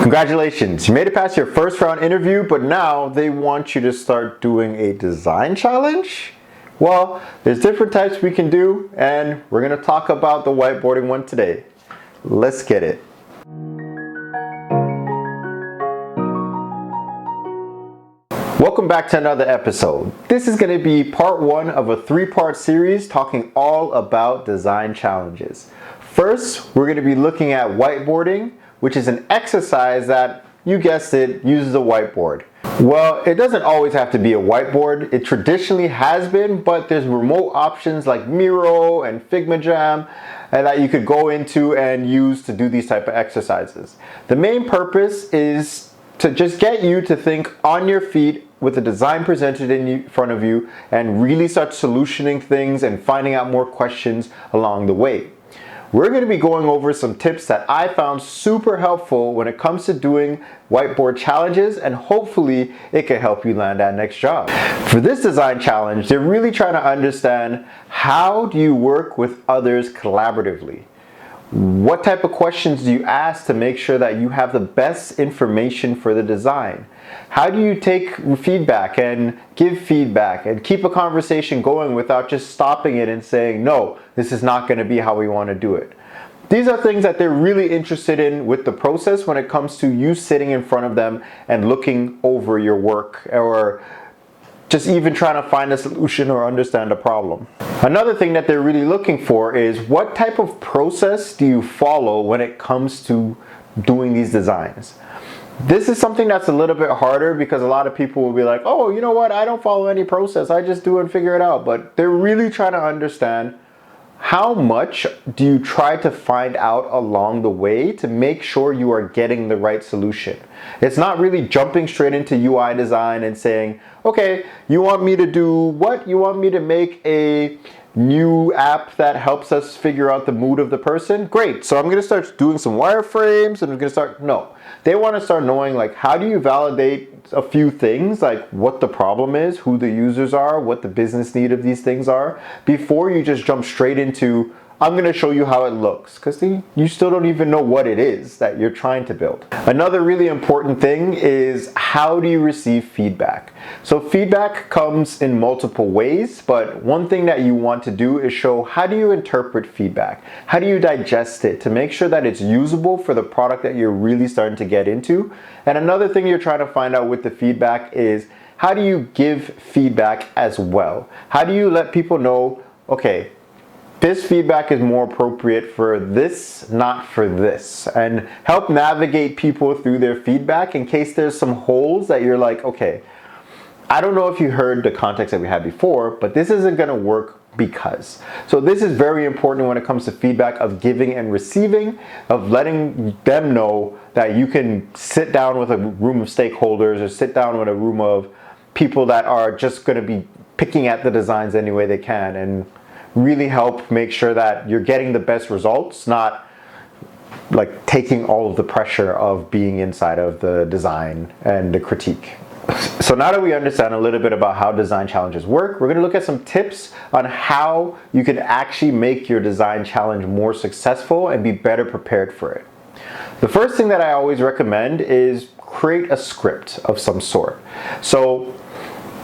Congratulations, you made it past your first round interview, but now they want you to start doing a design challenge? Well, there's different types we can do, and we're gonna talk about the whiteboarding one today. Let's get it. Welcome back to another episode. This is going to be part one of a three-part series talking all about design challenges. First, we're going to be looking at whiteboarding, which is an exercise that, you guessed it, uses a whiteboard. Well, it doesn't always have to be a whiteboard. It traditionally has been, but there's remote options like Miro and FigmaJam and that you could go into and use to do these type of exercises. The main purpose is to just get you to think on your feet with the design presented in front of you and really start solutioning things and finding out more questions along the way. We're going to be going over some tips that I found super helpful when it comes to doing whiteboard challenges, and hopefully it can help you land that next job. For this design challenge, they're really trying to understand, how do you work with others collaboratively? What type of questions do you ask to make sure that you have the best information for the design? How do you take feedback and give feedback and keep a conversation going without just stopping it and saying, no, this is not going to be how we want to do it? These are things that they're really interested in with the process when it comes to you sitting in front of them and looking over your work, or just even trying to find a solution or understand a problem. Another thing that they're really looking for is, what type of process do you follow when it comes to doing these designs? This is something that's a little bit harder because a lot of people will be like, oh, you know what, I don't follow any process, I just do and figure it out. But they're really trying to understand, how much do you try to find out along the way to make sure you are getting the right solution? It's not really jumping straight into UI design and saying, okay, you want me to do what? You want me to make a new app that helps us figure out the mood of the person? Great, so I'm gonna start doing some wireframes and I'm gonna start, no. They wanna start knowing, like, how do you validate a few things, like what the problem is, who the users are, what the business need of these things are, before you just jump straight into, I'm going to show you how it looks, because you still don't even know what it is that you're trying to build. Another really important thing is, how do you receive feedback? So feedback comes in multiple ways, but one thing that you want to do is show, how do you interpret feedback? How do you digest it to make sure that it's usable for the product that you're really starting to get into? And another thing you're trying to find out with the feedback is, how do you give feedback as well? How do you let people know, okay, this feedback is more appropriate for this, not for this, and help navigate people through their feedback in case there's some holes that you're like, okay, I don't know if you heard the context that we had before, but this isn't going to work because. So this is very important when it comes to feedback, of giving and receiving, of letting them know that you can sit down with a room of stakeholders or sit down with a room of people that are just going to be picking at the designs any way they can, and really help make sure that you're getting the best results, not like taking all of the pressure of being inside of the design and the critique. So now that we understand a little bit about how design challenges work, we're going to look at some tips on how you can actually make your design challenge more successful and be better prepared for it. The first thing that I always recommend is create a script of some sort. So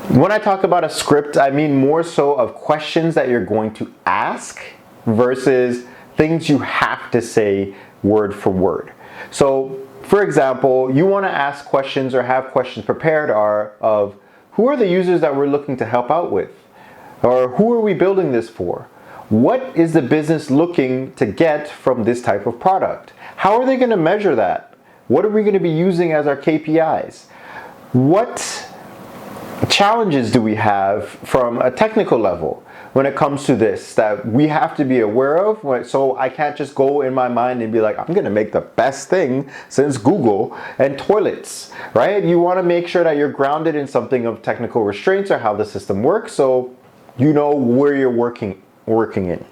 when I talk about a script, I mean more so of questions that you're going to ask versus things you have to say word for word. So, for example, you want to ask questions or have questions prepared of, who are the users that we're looking to help out with? Or who are we building this for? What is the business looking to get from this type of product? How are they going to measure that? What are we going to be using as our KPIs? What challenges do we have from a technical level when it comes to this that we have to be aware of? So I can't just go in my mind and be like, I'm gonna make the best thing since Google and toilets, right? You want to make sure that you're grounded in something of technical restraints or how the system works, so you know where you're working in.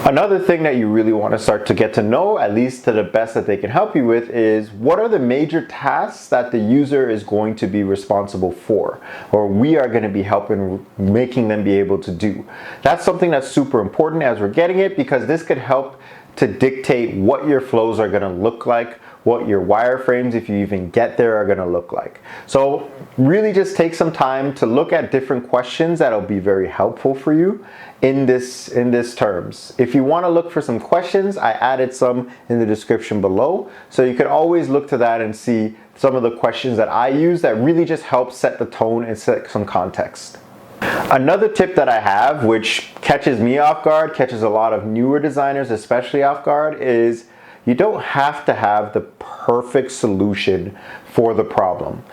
Another thing that you really want to start to get to know, at least to the best that they can help you with, is what are the major tasks that the user is going to be responsible for, or we are going to be helping making them be able to do. That's something that's super important as we're getting it, because this could help to dictate what your flows are going to look like, what your wireframes, if you even get there, are gonna look like. So really just take some time to look at different questions that'll be very helpful for you in this terms. If you want to look for some questions, I added some in the description below, so you can always look to that and see some of the questions that I use that really just help set the tone and set some context. Another tip that I have, which catches me off guard, catches a lot of newer designers especially off guard, is you don't have to have the perfect solution for the problem.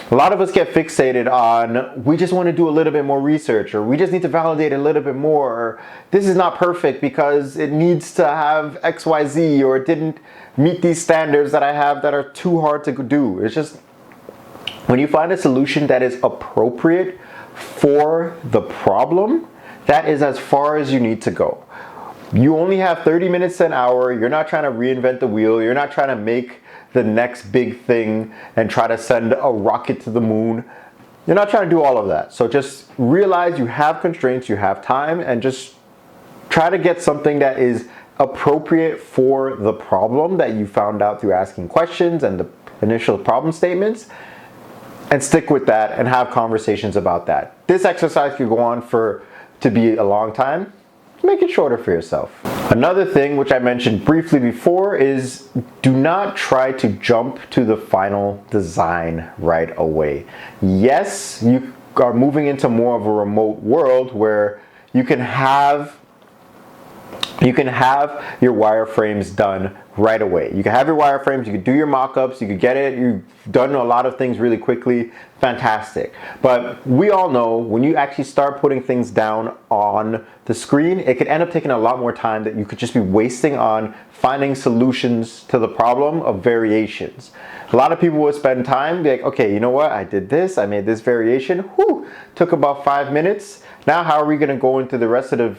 A lot of us get fixated on, we just want to do a little bit more research, or we just need to validate a little bit more, or this is not perfect because it needs to have XYZ, or it didn't meet these standards that I have that are too hard to do. It's just, when you find a solution that is appropriate for the problem, that is as far as you need to go. You only have 30 minutes to an hour. You're not trying to reinvent the wheel. You're not trying to make the next big thing and try to send a rocket to the moon. You're not trying to do all of that. So just realize you have constraints, you have time, and just try to get something that is appropriate for the problem that you found out through asking questions and the initial problem statements, and stick with that and have conversations about that. This exercise could go on to be a long time. Make it shorter for yourself. Another thing which I mentioned briefly before is do not try to jump to the final design right away. Yes, you are moving into more of a remote world where you can have your wireframes done right away. You can have your wireframes, you can do your mock-ups, you can get it, you've done a lot of things really quickly, fantastic. But we all know when you actually start putting things down on the screen, it could end up taking a lot more time that you could just be wasting on finding solutions to the problem of variations. A lot of people will spend time, be like, okay, you know what, I did this, I made this variation, whew, took about 5 minutes. Now how are we gonna go into the rest of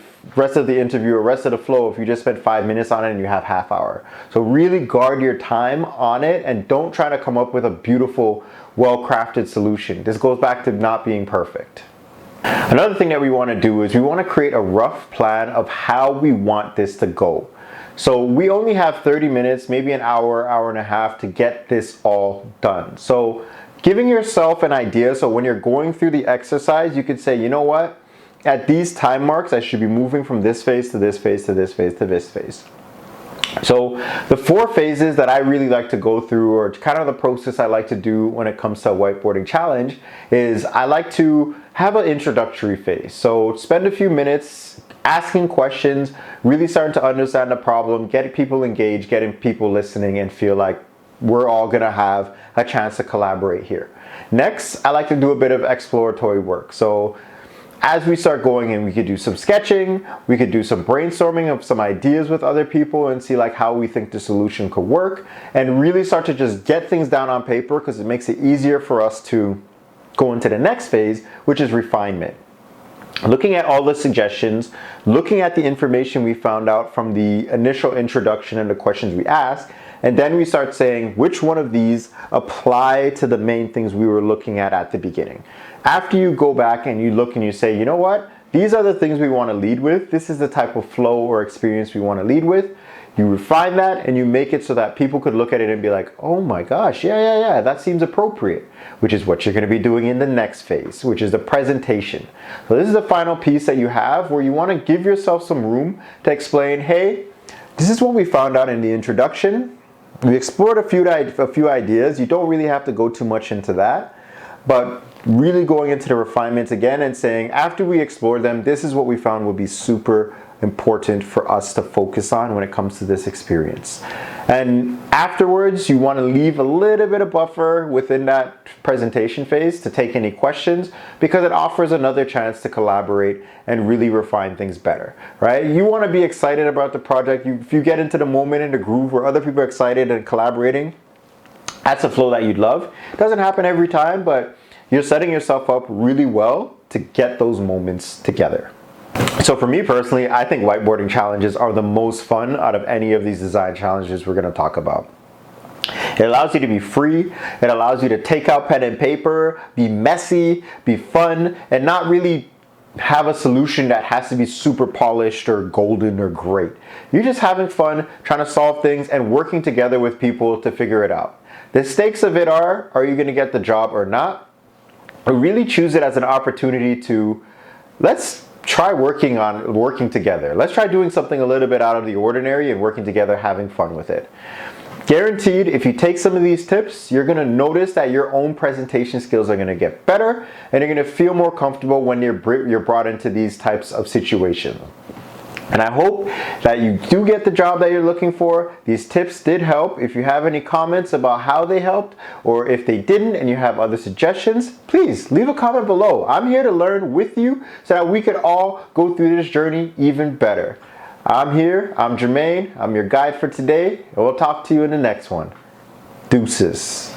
the interview or rest of the flow if you just spent 5 minutes on it and you have half hour? So really guard your time on it and don't try to come up with a beautiful, well-crafted solution. This goes back to not being perfect. Another thing that we wanna do is we wanna create a rough plan of how we want this to go. So we only have 30 minutes, maybe an hour, hour and a half to get this all done. So giving yourself an idea, so when you're going through the exercise, you could say, you know what? At these time marks, I should be moving from this phase to this phase to this phase to this phase. So the 4 phases that I really like to go through, or kind of the process I like to do when it comes to a whiteboarding challenge, is I like to have an introductory phase. So spend a few minutes asking questions, really starting to understand the problem, getting people engaged, getting people listening, and feel like we're all gonna have a chance to collaborate here. Next, I like to do a bit of exploratory work. So as we start going in, we could do some sketching, we could do some brainstorming of some ideas with other people and see like how we think the solution could work, and really start to just get things down on paper, because it makes it easier for us to go into the next phase, which is refinement. Looking at all the suggestions, looking at the information we found out from the initial introduction and the questions we asked, and then we start saying which one of these apply to the main things we were looking at the beginning. After you go back and you look and you say, you know what, these are the things we want to lead with, this is the type of flow or experience we want to lead with, you refine that and you make it so that people could look at it and be like, oh my gosh, yeah, that seems appropriate, which is what you're going to be doing in the next phase, which is the presentation. So this is the final piece that you have where you want to give yourself some room to explain, hey, this is what we found out in the introduction. We explored a few ideas. You don't really have to go too much into that, but really going into the refinements again and saying, after we explore them, this is what we found will be super important for us to focus on when it comes to this experience. And afterwards, you want to leave a little bit of buffer within that presentation phase to take any questions, because it offers another chance to collaborate and really refine things better, right? You want to be excited about the project. If you get into the moment and the groove where other people are excited and collaborating, that's a flow that you'd love. It doesn't happen every time, but you're setting yourself up really well to get those moments together. So for me personally, I think whiteboarding challenges are the most fun out of any of these design challenges we're going to talk about. It allows you to be free, it allows you to take out pen and paper, be messy, be fun, and not really have a solution that has to be super polished or golden or great. You're just having fun, trying to solve things and working together with people to figure it out. The stakes of it are you going to get the job or not? I really choose it as an opportunity to, let's try working together. Let's try doing something a little bit out of the ordinary and working together, having fun with it. Guaranteed, if you take some of these tips, you're going to notice that your own presentation skills are going to get better and you're going to feel more comfortable when you're brought into these types of situations. And I hope that you do get the job that you're looking for. These tips did help. If you have any comments about how they helped, or if they didn't and you have other suggestions, please leave a comment below. I'm here to learn with you so that we could all go through this journey even better. I'm Jermaine, I'm your guide for today, and we'll talk to you in the next one. Deuces.